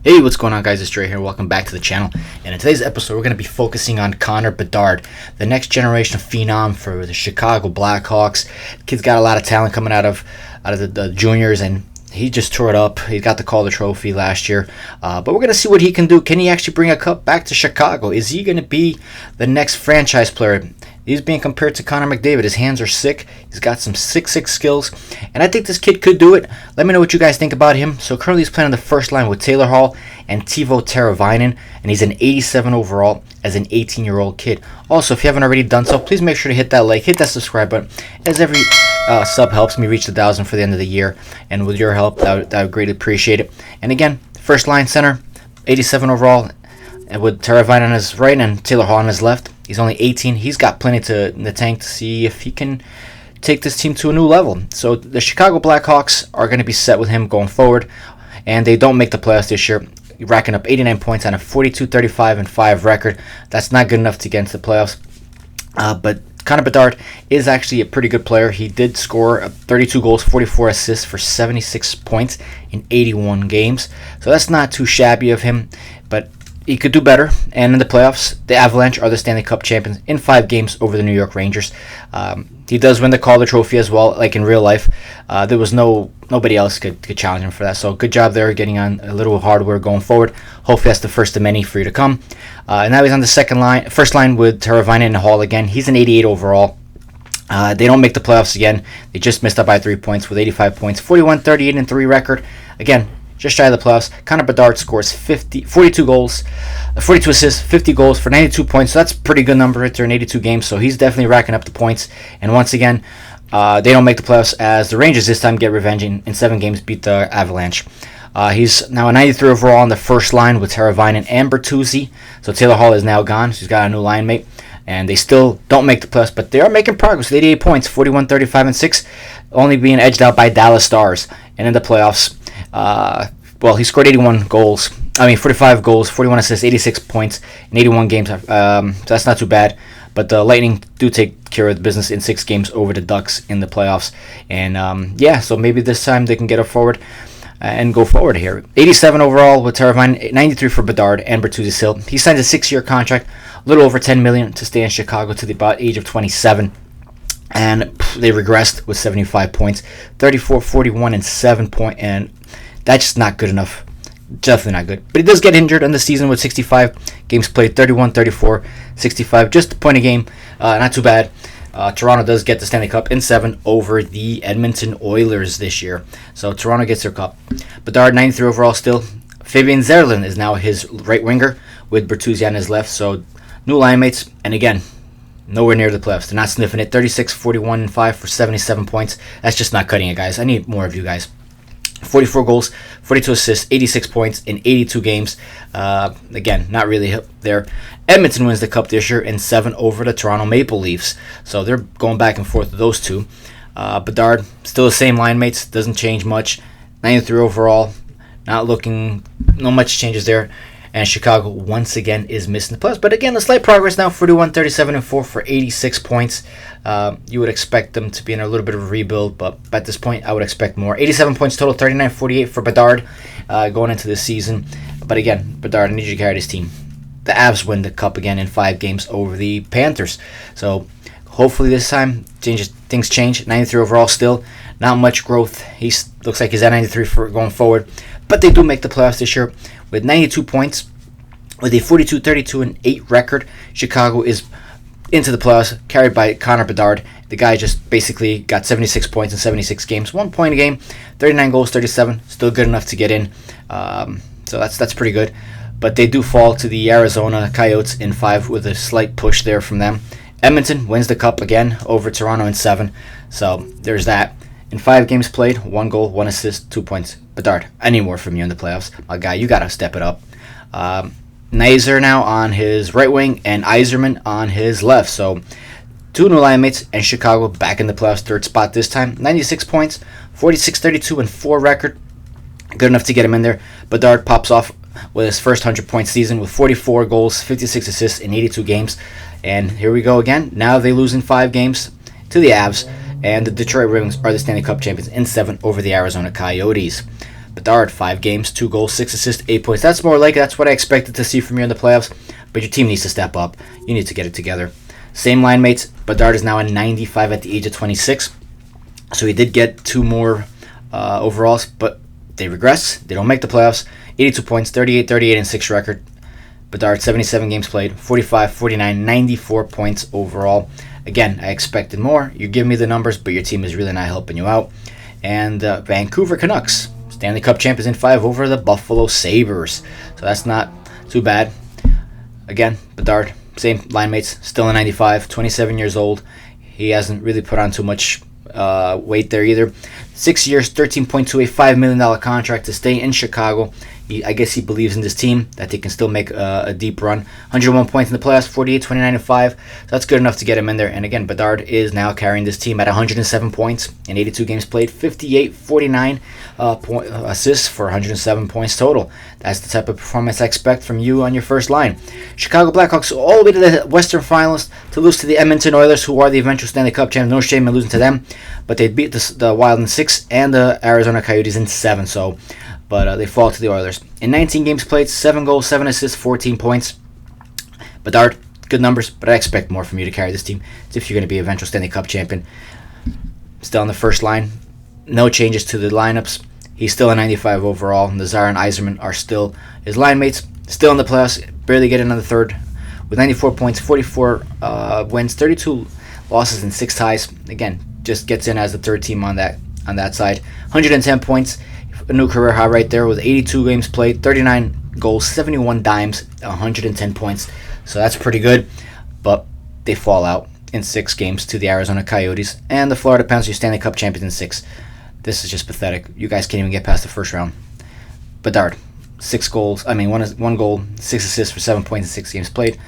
Hey, what's going on, guys? It's Dre here. Welcome back to the channel. And in today's episode, we're going to be focusing on Connor Bedard, the next generation of phenom for the Chicago Blackhawks. Kid's got a lot of talent coming out of the juniors, and he just tore it up. He got the Calder Trophy last year. But we're going to see what he can do. Can he actually bring a cup back to Chicago? Is he going to be the next franchise player? He's being compared to Connor McDavid. His hands are sick. He's got some sick skills. And I think this kid could do it. Let me know what you guys think about him. So currently he's playing on the first line with Taylor Hall and Teuvo Teravainen. And he's an 87 overall as an 18-year-old kid. Also, if you haven't already done so, please make sure to hit that like, hit that subscribe button. As every sub helps me reach the 1,000 for the end of the year. And with your help, that would greatly appreciate it. And again, first line center, 87 overall. And with Teravainen on his right and Taylor Hall on his left. He's only 18. He's got plenty in the tank to see if he can take this team to a new level. So the Chicago Blackhawks are going to be set with him going forward. And they don't make the playoffs this year, racking up 89 points on a 42-35-5 record. That's not good enough to get into the playoffs. But Connor Bedard is actually a pretty good player. He did score 32 goals, 44 assists for 76 points in 81 games. So that's not too shabby of him. But he could do better, and in the playoffs, the Avalanche are the Stanley Cup champions in 5 games over the New York Rangers. He does win the Calder Trophy as well, like in real life. There was nobody else could challenge him for that. So good job there, getting on a little hardware going forward. Hopefully that's the first of many for you to come. And now he's on the first line with Teravainen and Hall again. He's an 88 overall. They don't make the playoffs again. They just missed up by 3 points with 85 points, 41-38-3 record. Again, just shy of the playoffs. Connor Bedard scores 42 goals, 42 assists, 50 goals for 92 points. So that's a pretty good number right there in 82 games. So he's definitely racking up the points. And once again, they don't make the playoffs as the Rangers this time get revenge in 7 games, beat the Avalanche. He's now a 93 overall on the first line with Teravainen and Bertuzzi. So Taylor Hall is now gone. So he's got a new line mate. And they still don't make the playoffs, but they are making progress with 88 points, 41-35-6, only being edged out by Dallas Stars. And in the playoffs, he scored 45 goals, 41 assists, 86 points in 81 games. So that's not too bad. But the Lightning do take care of the business in 6 games over the Ducks in the playoffs. And so maybe this time they can get up forward and go forward here. 87 overall with Teravainen, 93 for Bedard and Bertuzzi still. He signed a 6-year contract, a little over $10 million to stay in Chicago to the about age of 27. And they regressed with 75 points, 34, 41, and 7 points. And that's just not good enough. Definitely not good. But he does get injured in the season with 65 games played, 31, 34, 65. Just a point a game. Not too bad. Toronto does get the Stanley Cup in 7 over the Edmonton Oilers this year. So Toronto gets their cup. Bedard, 93 overall still. Fabian Zerlin is now his right winger with Bertuzzi on his left. So new line mates. And again, nowhere near the playoffs. They're not sniffing it. 36, 41, and 5 for 77 points. That's just not cutting it, guys. I need more of you guys. 44 goals, 42 assists, 86 points in 82 games. Again, not really there. Edmonton wins the cup this year in 7 over the Toronto Maple Leafs. So they're going back and forth with those two. Bedard, still the same line mates, doesn't change much. 93 overall, no much changes there. And Chicago once again is missing the playoffs. But again, a slight progress now, 41-37-4 for 86 points. You would expect them to be in a little bit of a rebuild, but at this point, I would expect more. 87 points total, 39-48 for Bedard going into this season. But again, Bedard, I need you to carry this team. The Avs win the cup again in 5 games over the Panthers. So hopefully this time things change. 93 overall still. Not much growth. He looks like he's at 93 for going forward. But they do make the playoffs this year with 92 points. With a 42-32-8 record, Chicago is into the playoffs, carried by Connor Bedard. The guy just basically got 76 points in 76 games. 1 point a game, 39 goals, 37. Still good enough to get in. So that's pretty good. But they do fall to the Arizona Coyotes in 5 with a slight push there from them. Edmonton wins the cup again over Toronto in 7. So there's that. In 5 games played, 1 goal, 1 assist, 2 points. Bedard, I need more from you in the playoffs. My guy, you got to step it up. Nazer now on his right wing and Yzerman on his left. So 2 new line mates and Chicago back in the playoffs, 3rd spot this time. 96 points, 46-32-4 record. Good enough to get him in there. Bedard pops off with his first 100-point season with 44 goals, 56 assists in 82 games. And here we go again. Now they lose in 5 games to the Avs. And the Detroit Red Wings are the Stanley Cup champions in 7 over the Arizona Coyotes. Bedard, 5 games, 2 goals, 6 assists, 8 points. That's more like it. That's what I expected to see from you in the playoffs. But your team needs to step up. You need to get it together. Same line mates. Bedard is now a 95 at the age of 26. So he did get 2 more overalls, but they regress. They don't make the playoffs. 82 points, 38, 38, and 6 record. Bedard, 77 games played, 45, 49, 94 points overall. Again, I expected more. You're giving me the numbers, but your team is really not helping you out. And Vancouver Canucks, Stanley Cup champions in 5 over the Buffalo Sabres. So that's not too bad. Again, Bedard, same line mates, still a 95, 27 years old. He hasn't really put on too much weight there either. 6 years, $13.28 million contract to stay in Chicago. I guess he believes in this team, that they can still make a deep run. 101 points in the playoffs, 48, 29, and 5. So that's good enough to get him in there. And again, Bedard is now carrying this team at 107 points in 82 games played, 58, 49 assists for 107 points total. That's the type of performance I expect from you on your first line. Chicago Blackhawks all the way to the Western Finals to lose to the Edmonton Oilers, who are the eventual Stanley Cup champions. No shame in losing to them. But they beat the Wild in 6 and the Arizona Coyotes in 7. But they fall to the Oilers. In 19 games played, 7 goals, 7 assists, 14 points. Bedard, good numbers, but I expect more from you to carry this team. It's if you're going to be eventual Stanley Cup champion. Still on the first line. No changes to the lineups. He's still a 95 overall. Nazar and Yzerman are still his line mates. Still in the playoffs. Barely getting on the third. With 94 points, 44 wins, 32 losses, and 6 ties. Again, just gets in as the third team on that side. 110 points. A new career high right there with 82 games played, 39 goals, 71 dimes, 110 points. So that's pretty good. But they fall out in 6 games to the Arizona Coyotes. And the Florida Panthers, Stanley Cup champions in 6. This is just pathetic. You guys can't even get past the first round. Bedard, 6 goals. I mean, one goal, 6 assists for 7 points in 6 games played.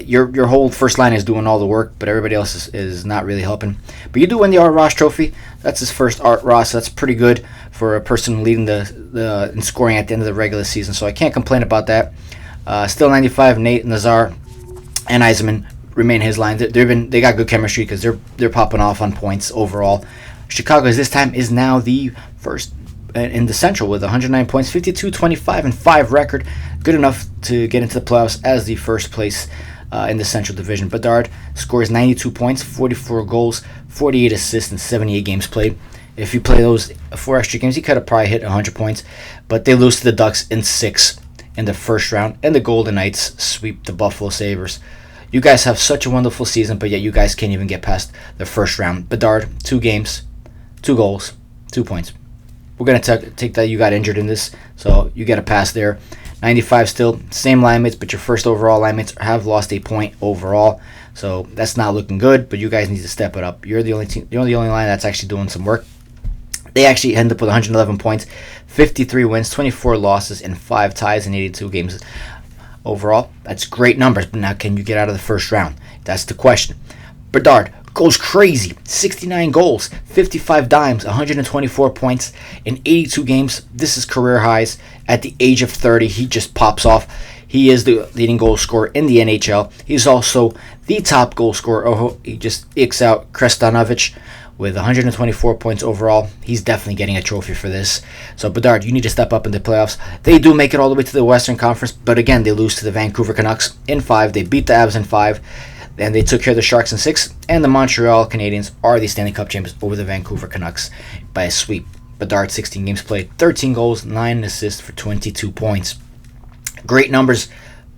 Your whole first line is doing all the work, but everybody else is not really helping. But you do win the Art Ross Trophy. That's his first Art Ross. That's pretty good for a person leading the in scoring at the end of the regular season. So I can't complain about that. Still 95. Nate, Nazar, and Yzerman remain his line. They got good chemistry because they're popping off on points overall. Chicago is now the first in the Central with 109 points, 52, 25, and 5 record. Good enough to get into the playoffs as the first place in the Central Division. Bedard scores 92 points, 44 goals, 48 assists, and 78 games played. If you play those 4 extra games, he could have probably hit 100 points. But they lose to the Ducks in 6 in the first round, and the Golden Knights sweep the Buffalo Sabres. You guys have such a wonderful season, but yet you guys can't even get past the first round. Bedard, 2 games, 2 goals, 2 points. We're going to take that you got injured in this, so you get a pass there. 95 still, same line mates, but your first overall line mates have lost a point overall. So that's not looking good, but you guys need to step it up. You're the only team, you're the only line that's actually doing some work. They actually end up with 111 points, 53 wins, 24 losses, and 5 ties in 82 games overall. That's great numbers, but now can you get out of the first round? That's the question. Bedard goes crazy. 69 goals, 55 dimes, 124 points in 82 games. This is career highs. At the age of 30, he just pops off. He is the leading goal scorer in the NHL. He's also the top goal scorer. Oh, he just ekes out Krestanovich with 124 points overall. He's definitely getting a trophy for this. So, Bedard, you need to step up in the playoffs. They do make it all the way to the Western Conference, but again, they lose to the Vancouver Canucks in 5. They beat the Avs in 5. And they took care of the Sharks in 6. And the Montreal Canadiens are the Stanley Cup champions over the Vancouver Canucks by a sweep. Bedard, 16 games played, 13 goals, 9 assists for 22 points. Great numbers,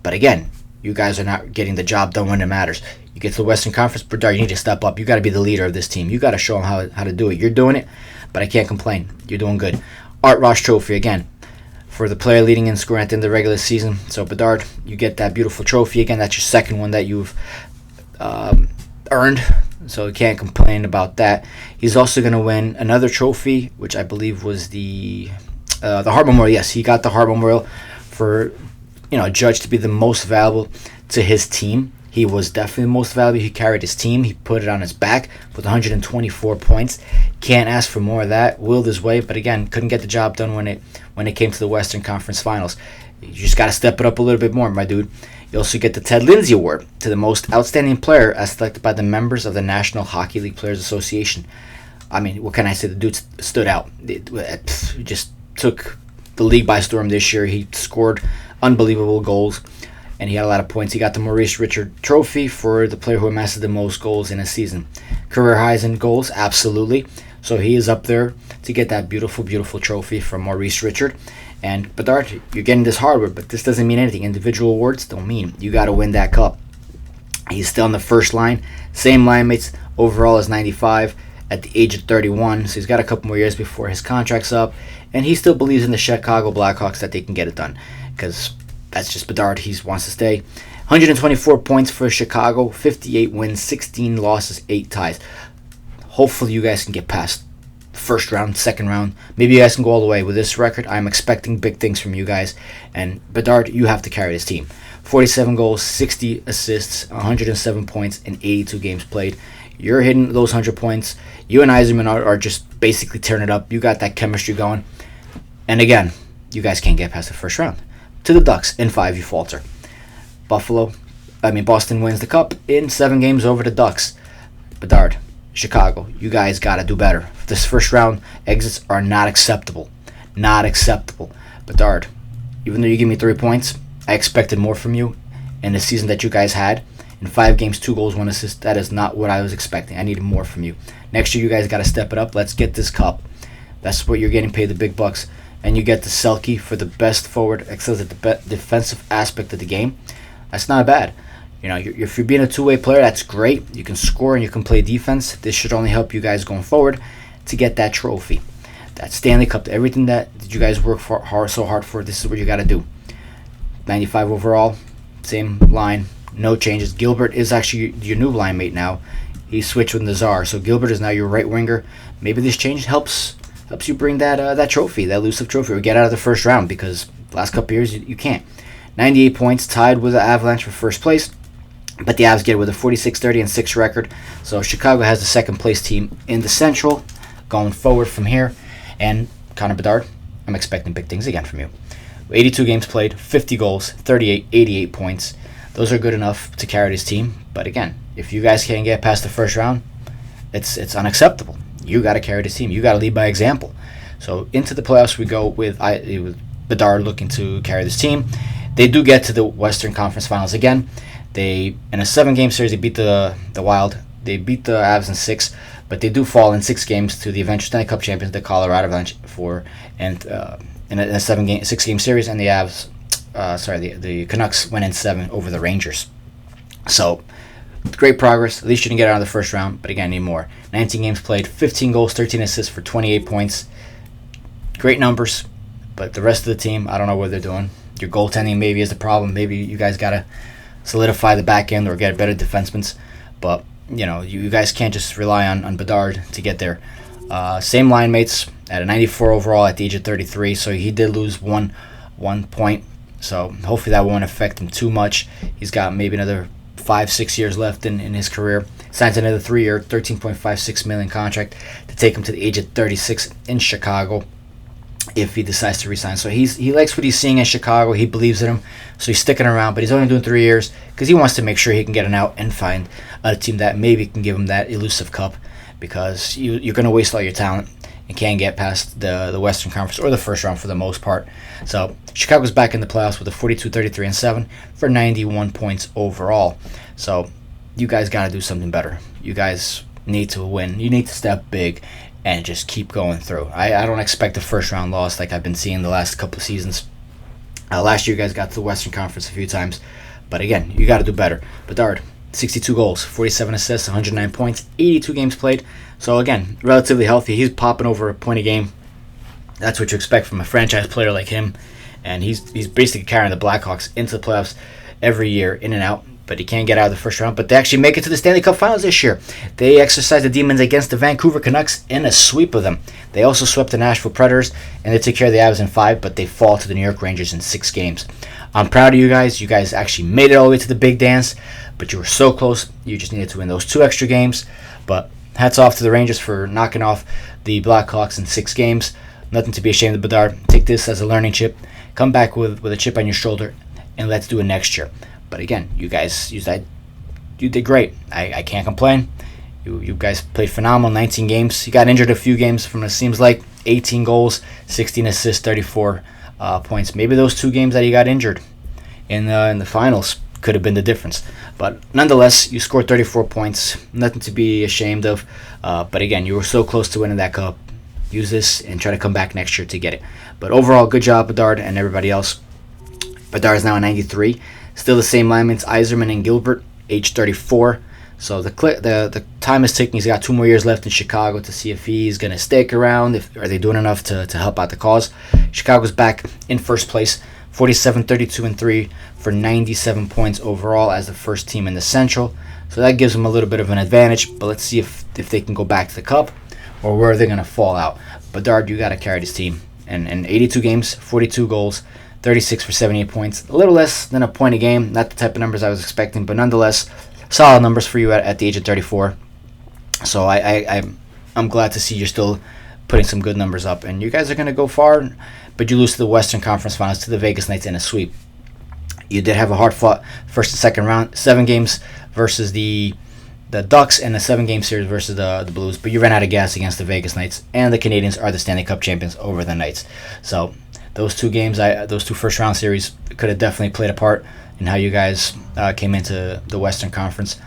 but again, you guys are not getting the job done when it matters. You get to the Western Conference, Bedard, you need to step up. You got to be the leader of this team. You got to show them how to do it. You're doing it, but I can't complain. You're doing good. Art Ross Trophy, again, for the player leading in scoring at the end of the regular season. So, Bedard, you get that beautiful trophy. Again, that's your second one that you've earned, so you can't complain about that. He's also going to win another trophy, which I believe was the Hart Memorial. Yes, he got the Hart Memorial for judged to be the most valuable to his team. He was definitely the most valuable. He carried his team. He put it on his back with 124 points. Can't ask for more of that. Willed his way, but again, couldn't get the job done when it came to the Western Conference Finals. You just got to step it up a little bit more, my dude. You also get the Ted Lindsay Award to the most outstanding player as selected by the members of the National Hockey League Players Association. I mean, what can I say? The dude stood out. Just took the league by storm this year. He scored unbelievable goals, and he had a lot of points. He got the Maurice Richard Trophy for the player who amassed the most goals in a season. Career highs in goals, absolutely. So he is up there to get that beautiful, beautiful trophy from Maurice Richard. And Bedard, you're getting this hardware, but this doesn't mean anything. Individual awards don't mean. You got to win that cup. He's still on the first line. Same line mates. Overall is 95 at the age of 31. So he's got a couple more years before his contract's up. And he still believes in the Chicago Blackhawks that they can get it done. Because that's just Bedard. He wants to stay. 124 points for Chicago. 58 wins, 16 losses, 8 ties. Hopefully you guys can get past first round, second round. Maybe you guys can go all the way. With this record, I'm expecting big things from you guys. And Bedard, you have to carry this team. 47 goals, 60 assists, 107 points in 82 games played. You're hitting those 100 points. You and Yzerman are just basically tearing it up. You got that chemistry going. And again, you guys can't get past the first round. To the Ducks, in 5 you falter. Boston wins the cup in 7 games over the Ducks. Bedard, Chicago, you guys got to do better. This first round exits are not acceptable. Not acceptable. Bedard, even though you give me 3 points, I expected more from you in the season that you guys had. In 5 games, 2 goals, 1 assist. That is not what I was expecting. I needed more from you. Next year, you guys got to step it up. Let's get this cup. That's what you're getting paid, the big bucks. And you get the Selke for the best forward, excels at the defensive aspect of the game. That's not bad. You know, if you're being a two-way player, that's great. You can score and you can play defense. This should only help you guys going forward to get that trophy, that Stanley Cup, everything that you guys work so hard for. This is what you got to do. 95 overall, same line, no changes. Gilbert is actually your new line mate now. He switched with Nazar, so Gilbert is now your right winger. Maybe this change helps you bring that trophy, that elusive trophy, or get out of the first round, because the last couple years you can't. 98 points, tied with the Avalanche for first place, but the Avs get it with a 46-30 and 6 record. So Chicago has the second place team in the Central going forward from here. And Connor Bedard, I'm expecting big things again from you. 82 games played, 50 goals, 88 points. Those are good enough to carry this team. But again, if you guys can't get past the first round, it's unacceptable. You got to carry this team. You got to lead by example. So into the playoffs we go with Bedard looking to carry this team. They do get to the Western Conference Finals again. In a 7-game series, they beat the Wild. They beat the Avs in 6, but they do fall in 6 games to the eventual Stanley Cup champions, the Colorado Avalanche, in a 6-game series, and the Canucks went in 7 over the Rangers. So great progress. At least you didn't get out of the first round, but again, need more. 19 games played, 15 goals, 13 assists for 28 points. Great numbers, but the rest of the team, I don't know what they're doing. Your goaltending maybe is the problem. Maybe you guys got to solidify the back end or get better defensemen. But, you guys can't just rely on Bedard to get there. Same line mates at a 94 overall at the age of 33, so he did lose one point. So hopefully that won't affect him too much. He's got maybe another 5-6 years left in his career. Signs another 3-year, $13.56 million contract to take him to the age of 36 in Chicago if he decides to resign. So he likes what he's seeing in Chicago. He believes in him, so he's sticking around. But he's only doing 3 years because he wants to make sure he can get an out and find a team that maybe can give him that elusive cup, because you're going to waste all your talent and can't get past the Western Conference or the first round for the most part. So Chicago's back in the playoffs with a 42-33 and 7 for 91 points overall. So you guys got to do something better. You guys need to win. You need to step big and just keep going through. I don't expect a first round loss like I've been seeing the last couple of seasons. Last year you guys got to the Western Conference a few times, but again, you got to do better. Bedard, 62 goals, 47 assists, 109 points, 82 games played. So again, relatively healthy. He's popping over a point a game. That's what you expect from a franchise player like him. And he's basically carrying the Blackhawks into the playoffs every year, in and out. But he can't get out of the first round. But they actually make it to the Stanley Cup Finals this year. They exercised the demons against the Vancouver Canucks in a sweep of them. They also swept the Nashville Predators, and they took care of the Avs in 5, but they fall to the New York Rangers in 6 games. I'm proud of you guys. You guys actually made it all the way to the big dance, but you were so close. You just needed to win those 2 extra games. But hats off to the Rangers for knocking off the Blackhawks in 6 games. Nothing to be ashamed of, Bedard. Take this as a learning chip. Come back with a chip on your shoulder, and let's do it next year. But again, you guys you did great. I can't complain. You guys played phenomenal. 19 games. You got injured a few games from it seems like 18 goals, 16 assists, 34 points. Maybe those 2 games that he got injured in the finals could have been the difference. But nonetheless, you scored 34 points. Nothing to be ashamed of. But again, you were so close to winning that cup. Use this and try to come back next year to get it. But overall, good job, Bedard and everybody else. Bedard is now at 93. Still the same linemen, Yzerman and Gilbert, age 34. So the time is ticking. He's got 2 more years left in Chicago to see if he's going to stick around. Are they doing enough to help out the cause? Chicago's back in first place, 47, 32, and 3 for 97 points overall as the first team in the Central. So that gives them a little bit of an advantage. But let's see if they can go back to the Cup or where they're going to fall out. Bedard, you got to carry this team. And 82 games, 42 goals, 36 for 78 points. A little less than a point a game. Not the type of numbers I was expecting, but nonetheless, solid numbers for you at the age of 34. So I'm glad to see you're still putting some good numbers up. And you guys are going to go far, but you lose to the Western Conference Finals, to the Vegas Knights in a sweep. You did have a hard-fought first and second round, 7 games versus the Ducks, and a 7-game series versus the Blues. But you ran out of gas against the Vegas Knights, and the Canadians are the Stanley Cup champions over the Knights. So those 2 games, those 2 first-round series could have definitely played a part in how you guys came into the Western Conference.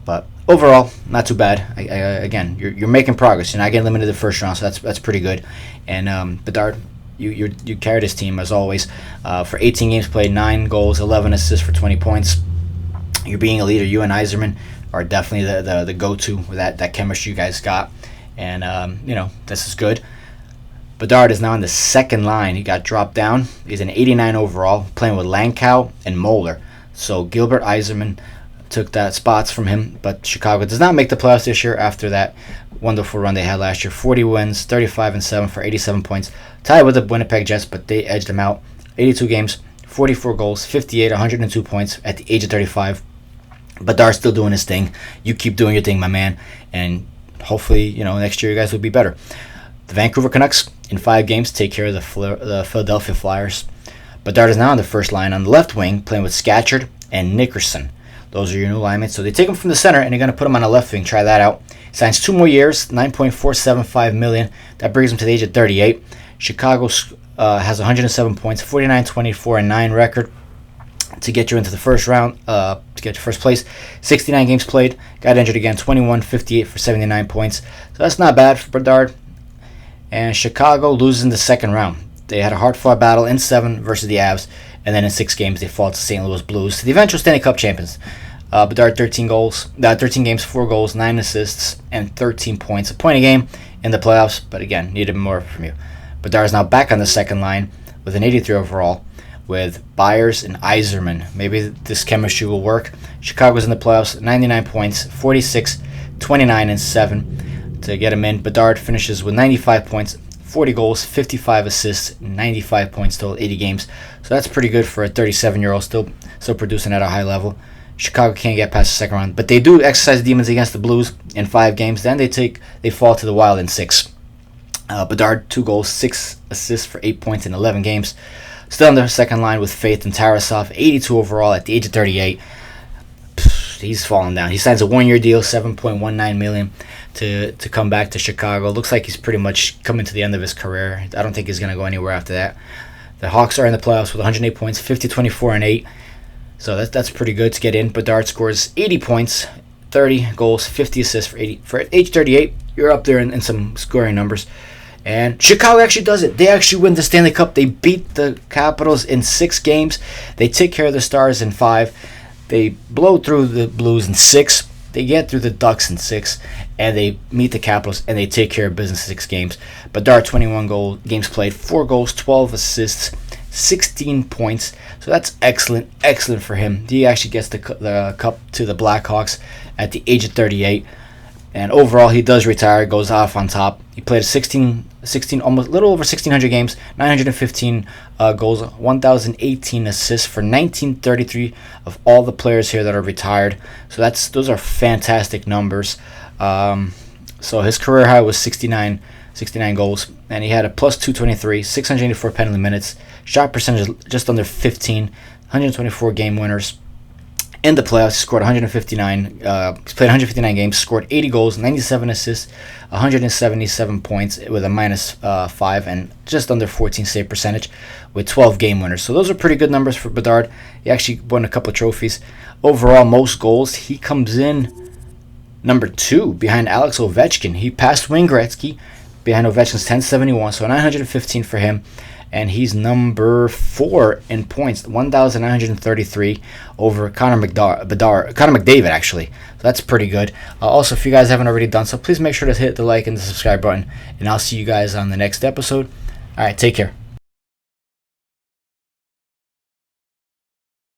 But overall, not too bad. Again, you're making progress. You're not getting limited to the first round, so that's pretty good. And Bedard, you carried his team as always. For 18 games played, 9 goals, 11 assists for 20 points. You're being a leader. You and Yzerman are definitely the go-to with that chemistry you guys got. And, this is good. Bedard is now on the second line. He got dropped down. He's an 89 overall, playing with Langkow and Moeller. So Gilbert, Yzerman took that spots from him. But Chicago does not make the playoffs this year after that wonderful run they had last year. 40 wins, 35-7 for 87 points. Tied with the Winnipeg Jets, but they edged them out. 82 games, 44 goals, 58, 102 points at the age of 35. Bedard's still doing his thing. You keep doing your thing, my man. And hopefully, next year you guys will be better. The Vancouver Canucks, in 5 games, take care of the Philadelphia Flyers. Bedard is now on the first line on the left wing, playing with Scatchard and Nickerson. Those are your new linemen. So they take him from the center, and they're going to put him on the left wing. Try that out. Signs 2 more years, $9.475 million. That brings him to the age of 38. Chicago has 107 points, 49-24-9 record to get you into the first round, to get your first place. 69 games played. Got injured again, 21-58 for 79 points. So that's not bad for Bedard. And Chicago loses in the second round. They had a hard-fought battle in 7 versus the Avs, and then in 6 games they fall to St. Louis Blues, the eventual Stanley Cup champions. Bedard 13 games, 4 goals, 9 assists, and 13 points. A point a game in the playoffs, but again, needed more from you. Bedard is now back on the second line with an 83 overall with Byers and Yzerman. Maybe this chemistry will work. Chicago's in the playoffs, 99 points, 46, 29, and 7 to get him in. Bedard finishes with 95 points, 40 goals, 55 assists, 95 points total, 80 games. So that's pretty good for a 37-year-old still producing at a high level. Chicago can't get past the second round, but they do exercise demons against the Blues in 5 games. Then they fall to the Wild in 6. Bedard, 2 goals, 6 assists for 8 points in 11 games. Still on the second line with Faith and Tarasov, 82 overall at the age of 38. He's falling down. He signs a 1-year deal, $7.19 million to come back to Chicago. Looks like he's pretty much coming to the end of his career. I don't think he's going to go anywhere after that. The Hawks are in the playoffs with 108 points, 50, 24, and 8. So that's pretty good to get in. Bedard scores 80 points, 30 goals, 50 assists for age 38. You're up there in some scoring numbers. And Chicago actually does it. They actually win the Stanley Cup. They beat the Capitals in 6 games. They take care of the Stars in 5. They blow through the Blues in 6. They get through the Ducks in 6. And they meet the Capitals, and they take care of business in 6 games. Bedard, 21 games played, 4 goals, 12 assists, 16 points. So that's excellent for him. He actually gets the cup to the Blackhawks at the age of 38. And overall, he does retire, goes off on top. He played 16, almost a little over 1,600 games, 915 goals, 1,018 assists for 1,933 of all the players here that are retired. So those are fantastic numbers. So his career high was 69 goals, and he had a plus 223, 684 penalty minutes, shot percentage just under 15, 124 game winners, In the playoffs, he scored 159. He's played 159 games, scored 80 goals, 97 assists, 177 points with a -5 and just under 14 save percentage with 12 game winners. So those are pretty good numbers for Bedard. He actually won a couple of trophies. Overall, most goals, he comes in number 2 behind Alex Ovechkin. He passed Wayne Gretzky behind Ovechkin's 1071, so 915 for him. And he's number 4 in points, 1,933 over Connor McDavid, actually. So that's pretty good. Also, if you guys haven't already done so, please make sure to hit the like and the subscribe button. And I'll see you guys on the next episode. All right, take care.